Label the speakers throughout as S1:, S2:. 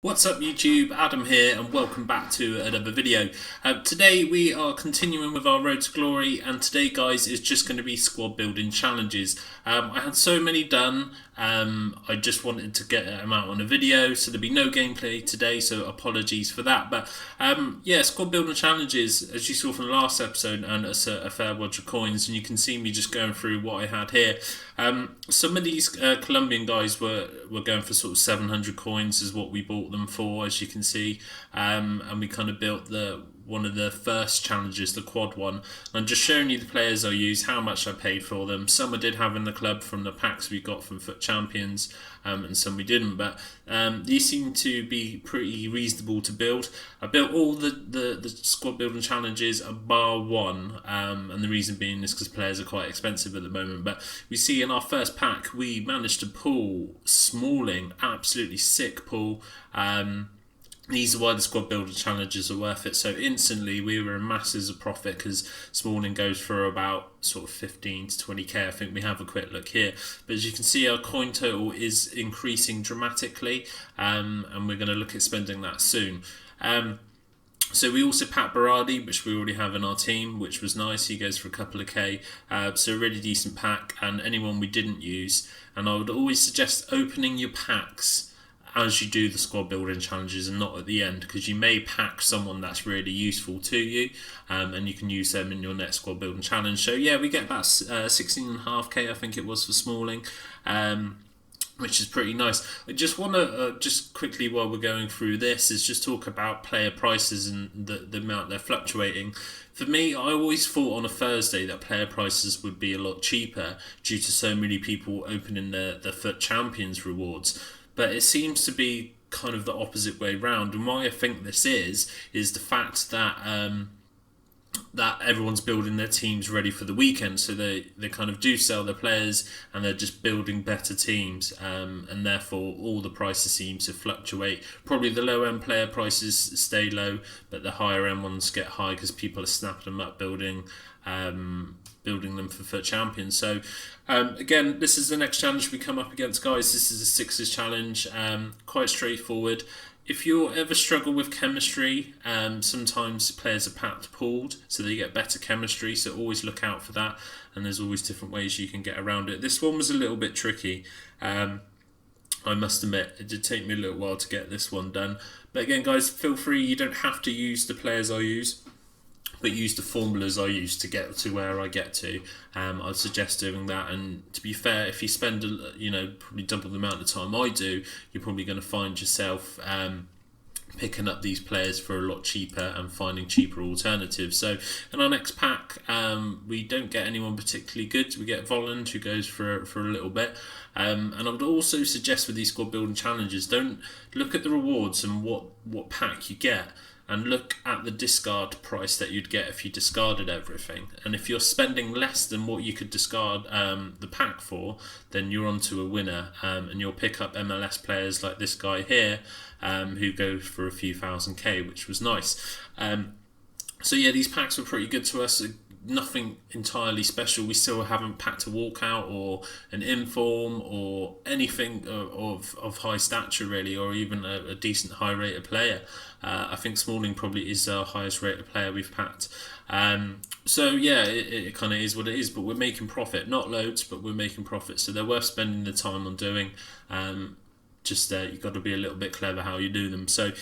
S1: What's up YouTube, Adam here and welcome back to another video. Today we are continuing with our Road to Glory, and today guys is just going to be squad building challenges. I had so many done, I just wanted to get them out on a video, so there'll be no gameplay today, so apologies for that. But yeah, squad building challenges, as you saw from the last episode, and a fair bunch of coins, and you can see me just going through what I had here. Some of these Colombian guys were going for sort of 700 coins is what we bought them for, as you can see, and we kind of built one of the first challenges, the quad one. I'm just showing you the players I used, how much I paid for them. Some I did have in the club from the packs we got from FUT Champions, and some we didn't, but these seem to be pretty reasonable to build. I built all the squad building challenges bar one, and the reason being is because players are quite expensive at the moment. But we see in our first pack we managed to pull Smalling, absolutely sick pull. These are why the squad builder challenges are worth it. So instantly we were in masses of profit because Smalling goes for about sort of 15 to 20k. I think we have a quick look here. But as you can see, our coin total is increasing dramatically, and we're going to look at spending that soon. So we also packed Berardi, which we already have in our team, which was nice. He goes for a couple of k. So a really decent pack, and anyone we didn't use. And I would always suggest opening your packs as you do the squad building challenges and not at the end, because you may pack someone that's really useful to you, and you can use them in your next squad building challenge. So yeah, we get about 16.5k I think it was for Smalling, which is pretty nice. I just want to just quickly, while we're going through this, is just talk about player prices and the amount they're fluctuating. For me, I always thought on a Thursday that player prices would be a lot cheaper due to so many people opening the FUT Champions rewards. But it seems to be kind of the opposite way round. And why I think this is the fact that that everyone's building their teams ready for the weekend. So they kind of do sell their players and they're just building better teams. And therefore all the prices seem to fluctuate. Probably the low end player prices stay low, but the higher end ones get high because people are snapping them up building them for FUT Champions. So again, this is the next challenge we come up against, guys. This is a sixes challenge, quite straightforward. If you ever struggle with chemistry, sometimes players are packed pooled, so they get better chemistry, so always look out for that, and there's always different ways you can get around it. This one was a little bit tricky, I must admit. It did take me a little while to get this one done, but again guys, feel free, you don't have to use the players I use, but use the formulas I use to get to where I get to. I'd suggest doing that, and to be fair, if you spend probably double the amount of time I do, you're probably going to find yourself picking up these players for a lot cheaper and finding cheaper alternatives. So in our next pack, we don't get anyone particularly good. We get Volland, who goes for a little bit. And I would also suggest with these squad building challenges, don't look at the rewards and what pack you get, and look at the discard price that you'd get if you discarded everything. And if you're spending less than what you could discard the pack for, then you're onto a winner, and you'll pick up MLS players like this guy here, who goes for a few thousand k, which was nice. So yeah, these packs were pretty good to us. Nothing entirely special. We still haven't packed a walkout or an inform or anything of high stature really, or even a decent high rated player. I think Smalling probably is our highest rated player we've packed. So yeah, it kind of is what it is, but we're making profit. Not loads, but we're making profit, so they're worth spending the time on doing. Just you've got to be a little bit clever how you do them. So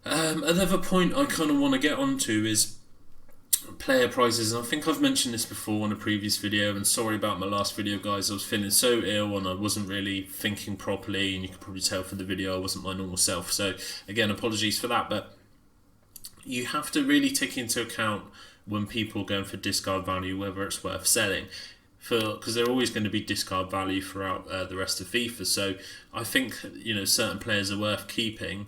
S1: another point I kind of want to get onto is player prices, and I think I've mentioned this before in a previous video, and sorry about my last video guys, I was feeling so ill and I wasn't really thinking properly, and you can probably tell from the video I wasn't my normal self, so again, apologies for that. But you have to really take into account when people are going for discard value, whether it's worth selling, because they're always going to be discard value throughout the rest of FIFA. So I think certain players are worth keeping,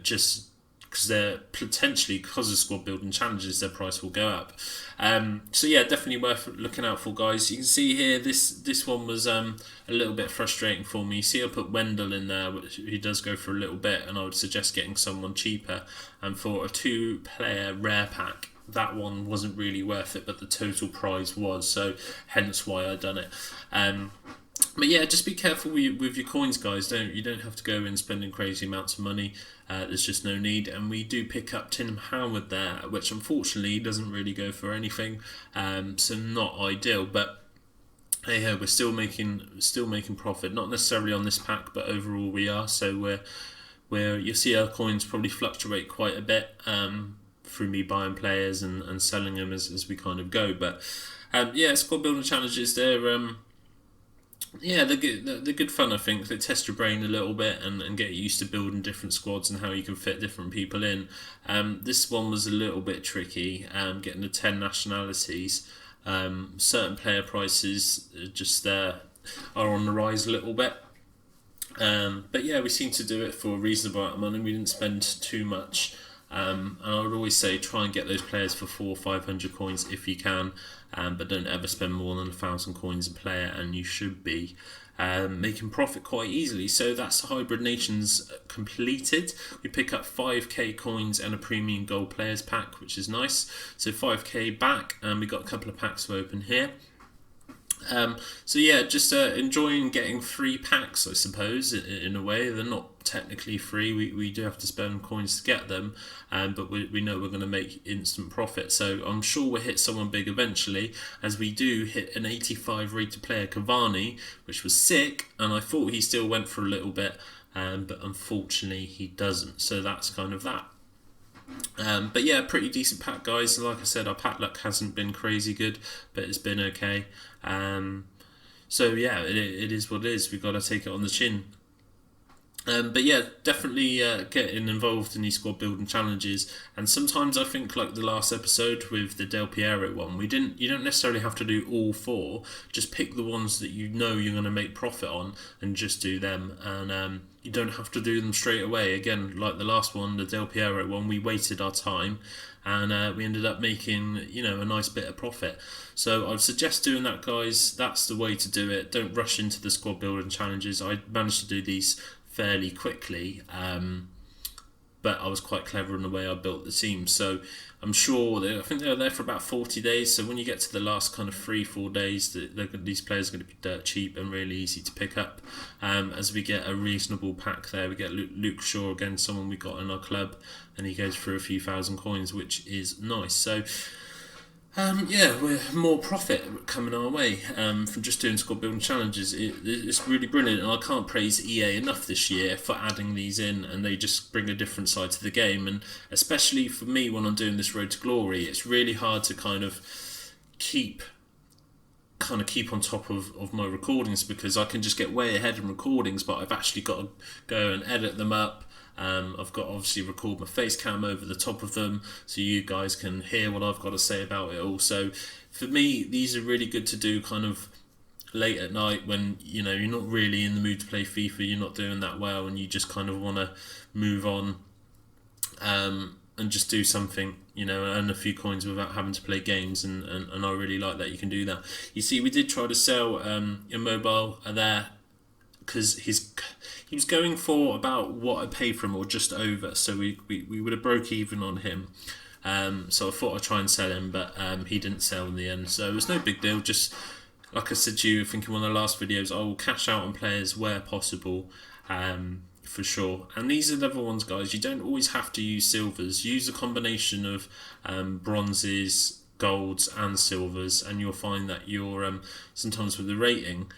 S1: just because they're potentially, because of squad building challenges, their price will go up. So yeah, definitely worth looking out for, guys. You can see here, this one was a little bit frustrating for me. You see I put Wendell in there, which he does go for a little bit, and I would suggest getting someone cheaper. And for a 2-player rare pack, that one wasn't really worth it, but the total prize was, so hence why I done it. But yeah, just be careful with your coins, guys. You don't have to go in spending crazy amounts of money. There's just no need. And we do pick up Tim Howard there, which unfortunately doesn't really go for anything. So not ideal. But hey ho, we're still making profit. Not necessarily on this pack, but overall we are. So we're you see our coins probably fluctuate quite a bit. Through me buying players and selling them as we kind of go. But yeah, squad building challenges, they're good. They're good fun. I think they test your brain a little bit and get you used to building different squads and how you can fit different people in. This one was a little bit tricky. Getting the 10 nationalities. Certain player prices just are on the rise a little bit. But yeah, we seem to do it for a reasonable amount of money. We didn't spend too much. And I would always say try and get those players for 400 or 500 coins if you can, but don't ever spend more than 1,000 coins a player, and you should be making profit quite easily. So that's Hybrid Nations completed. We pick up 5k coins and a premium gold players pack, which is nice. So 5k back, and we got a couple of packs to open here. So yeah, just enjoying getting free packs, I suppose, in a way. They're not technically free. We do have to spend coins to get them, but we know we're going to make instant profit. So I'm sure we'll hit someone big eventually, as we do hit an 85 rated player, Cavani, which was sick, and I thought he still went for a little bit, but unfortunately he doesn't. So that's kind of that. But yeah, pretty decent pack, guys. Like I said, our pack luck hasn't been crazy good, but it's been okay. So yeah, it is what it is. We've got to take it on the chin. But yeah, definitely getting involved in these squad building challenges. And sometimes I think, like the last episode with the Del Piero one, you don't necessarily have to do all 4. Just pick the ones that you know you're going to make profit on and just do them. And you don't have to do them straight away. Again, like the last one, the Del Piero one, we waited our time, and we ended up making a nice bit of profit. So I'd suggest doing that, guys. That's the way to do it. Don't rush into the squad building challenges. I managed to do these fairly quickly, but I was quite clever in the way I built the team. So I'm sure I think they were there for about 40 days. So when you get to the last kind of 3-4 days, these players are going to be dirt cheap and really easy to pick up. As we get a reasonable pack there, we get Luke Shaw again, someone we got in our club, and he goes for a few thousand coins, which is nice. So yeah, we're more profit coming our way from just doing squad building challenges. It's really brilliant, and I can't praise EA enough this year for adding these in, and they just bring a different side to the game. And especially for me, when I'm doing this Road to Glory, it's really hard to kind of keep on top of my recordings, because I can just get way ahead in recordings, but I've actually got to go and edit them up. I've got to obviously record my face cam over the top of them so you guys can hear what I've got to say about it all. So for me, these are really good to do kind of late at night when you're not really in the mood to play FIFA, you're not doing that well, and you just kind of want to move on and just do something, earn a few coins without having to play games, and I really like that you can do that. You see, we did try to sell Immobile there, because he was going for about what I paid for him, or just over, so we would have broke even on him. So I thought I'd try and sell him, but he didn't sell in the end, so it was no big deal. Just like I said to you, I think in one of the last videos, I will cash out on players where possible, for sure. And these are the other ones, guys. You don't always have to use silvers. Use a combination of bronzes, golds and silvers, and you'll find that you're sometimes with the rating,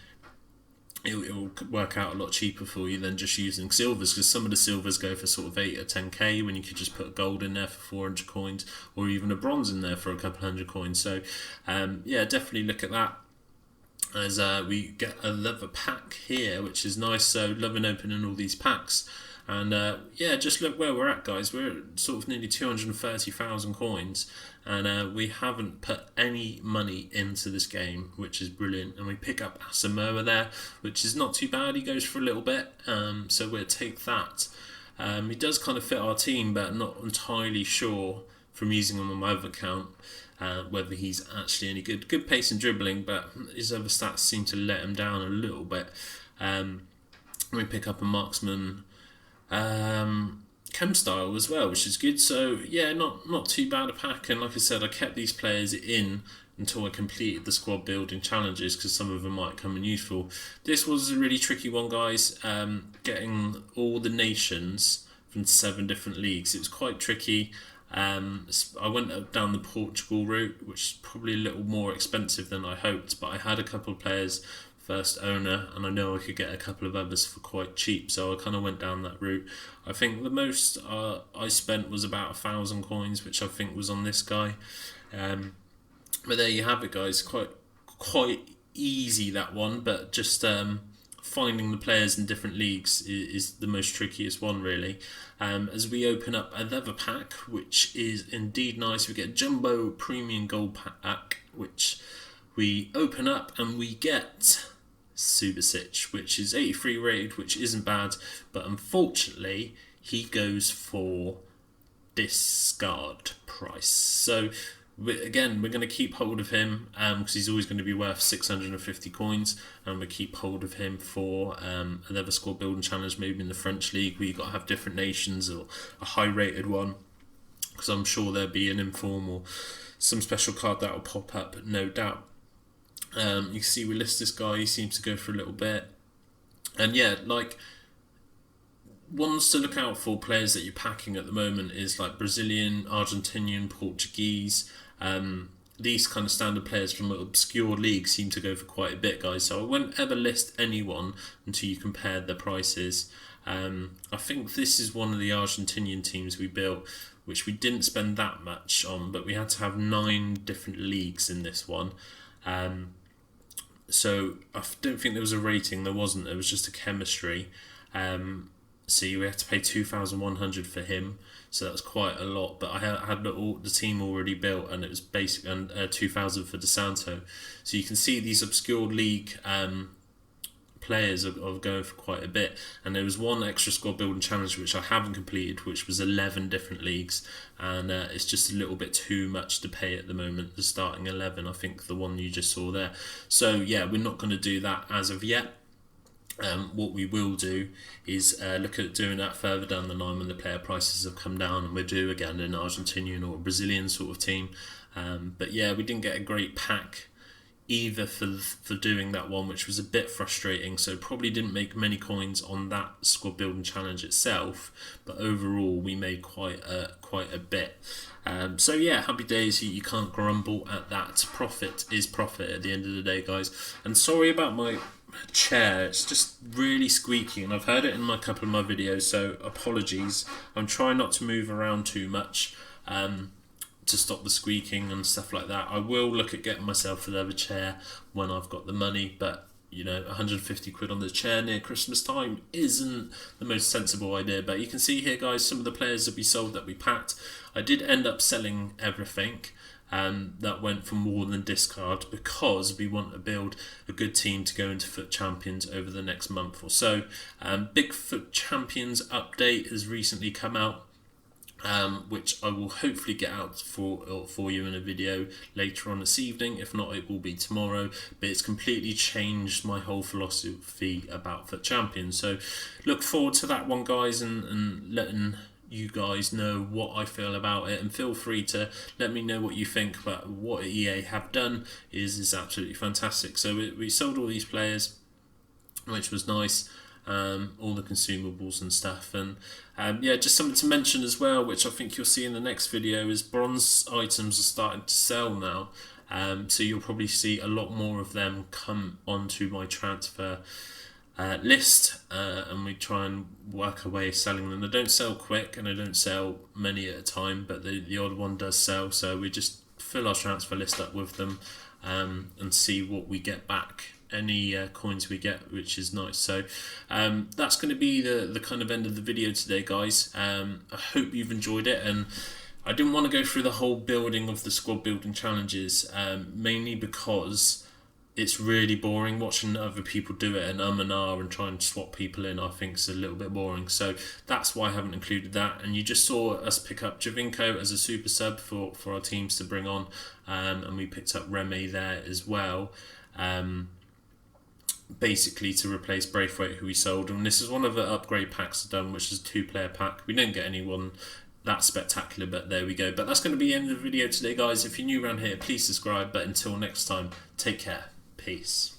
S1: it will work out a lot cheaper for you than just using silvers, because some of the silvers go for sort of 8 or 10k when you could just put a gold in there for 400 coins, or even a bronze in there for a couple hundred coins. So yeah, definitely look at that, as we get another pack here, which is nice. So loving opening all these packs. And yeah, just look where we're at, guys. We're at sort of nearly 230,000 coins, and we haven't put any money into this game, which is brilliant. And we pick up Asamoah there, which is not too bad. He goes for a little bit, so we'll take that. He does kind of fit our team, but not entirely sure from using him on my other account whether he's actually any good. Good pace and dribbling, but his other stats seem to let him down a little bit. We pick up a marksman, chem style as well, which is good. So yeah, not too bad a pack. And like I said, I kept these players in until I completed the squad building challenges, because some of them might come in useful. This was a really tricky one, guys. Getting all the nations from 7 different leagues. It was quite tricky. I went down the Portugal route, which is probably a little more expensive than I hoped, but I had a couple of players first owner, and I know I could get a couple of others for quite cheap, so I kind of went down that route. I think the most I spent was about 1,000 coins, which I think was on this guy. But there you have it, guys. Quite easy, that one, but just finding the players in different leagues is the most trickiest one, really. As we open up another pack, which is indeed nice, we get Jumbo Premium Gold Pack, which we open up and we get Subasic, which is 83 rated, which isn't bad, but unfortunately he goes for discard price. So again, we're going to keep hold of him because he's always going to be worth 650 coins, and we keep hold of him for another squad building challenge, maybe in the French league where you've got to have different nations, or a high rated one, because I'm sure there'll be an informal, some special card that will pop up, no doubt. You can see we list this guy, he seems to go for a little bit. And yeah, like, ones to look out for, players that you're packing at the moment, is like Brazilian, Argentinian, Portuguese. These kind of standard players from obscure leagues seem to go for quite a bit, guys. So I won't ever list anyone until you compare the prices. I think this is one of the Argentinian teams we built, which we didn't spend that much on, but we had to have 9 different leagues in this one. So I don't think there was a rating. There wasn't. It was just a chemistry. So we had to pay 2,100 for him. So that was quite a lot. But I had the team already built, and it was basic, and 2,000 for DeSanto. So you can see these obscure league players are going for quite a bit. And there was one extra squad building challenge which I haven't completed, which was 11 different leagues, and it's just a little bit too much to pay at the moment, the starting 11. I think the one you just saw there. So yeah, we're not going to do that as of yet. What we will do is look at doing that further down the line when the player prices have come down, and we'll do again an Argentinian or a Brazilian sort of team. But yeah, we didn't get a great pack either for doing that one, which was a bit frustrating. So probably didn't make many coins on that squad building challenge itself, but overall we made quite a bit. So yeah, happy days. You can't grumble at that. Profit is profit at the end of the day, guys. And sorry about my chair, it's just really squeaky, and I've heard it in a couple of my videos, so apologies. I'm trying not to move around too much to stop the squeaking and stuff like that. I will look at getting myself another chair when I've got the money, but you know, 150 quid on the chair near Christmas time isn't the most sensible idea. But you can see here, guys, some of the players that we sold, that we packed. I did end up selling everything. That went for more than discard, because we want to build a good team to go into FUT Champions over the next month or so. Big FUT Champions update has recently come out, which I will hopefully get out for you in a video later on this evening. If not, it will be tomorrow. But it's completely changed my whole philosophy about FUT Champions. So look forward to that one, guys, and letting you guys know what I feel about it, and feel free to let me know what you think. But what EA have done is absolutely fantastic. So we sold all these players, which was nice, all the consumables and stuff, and yeah, just something to mention as well, which I think you'll see in the next video, is bronze items are starting to sell now. So you'll probably see a lot more of them come onto my transfer list, and we try and work our way selling them. They don't sell quick, and they don't sell many at a time, but the odd one does sell. So we just fill our transfer list up with them, and see what we get back, any coins we get, which is nice. So that's going to be the kind of end of the video today, guys. I hope you've enjoyed it, and I didn't want to go through the whole building of the squad building challenges, mainly because it's really boring watching other people do it, and and try and swap people in. I think it's a little bit boring, so that's why I haven't included that. And you just saw us pick up Javinko as a super sub for our teams to bring on, and we picked up Remy there as well, basically to replace Braithwaite, who we sold. And this is one of the upgrade packs I've done, which is a 2-player pack. We didn't get anyone that spectacular, but there we go. But that's going to be the end of the video today, guys. If you're new around here, please subscribe. But until next time, take care. Peace.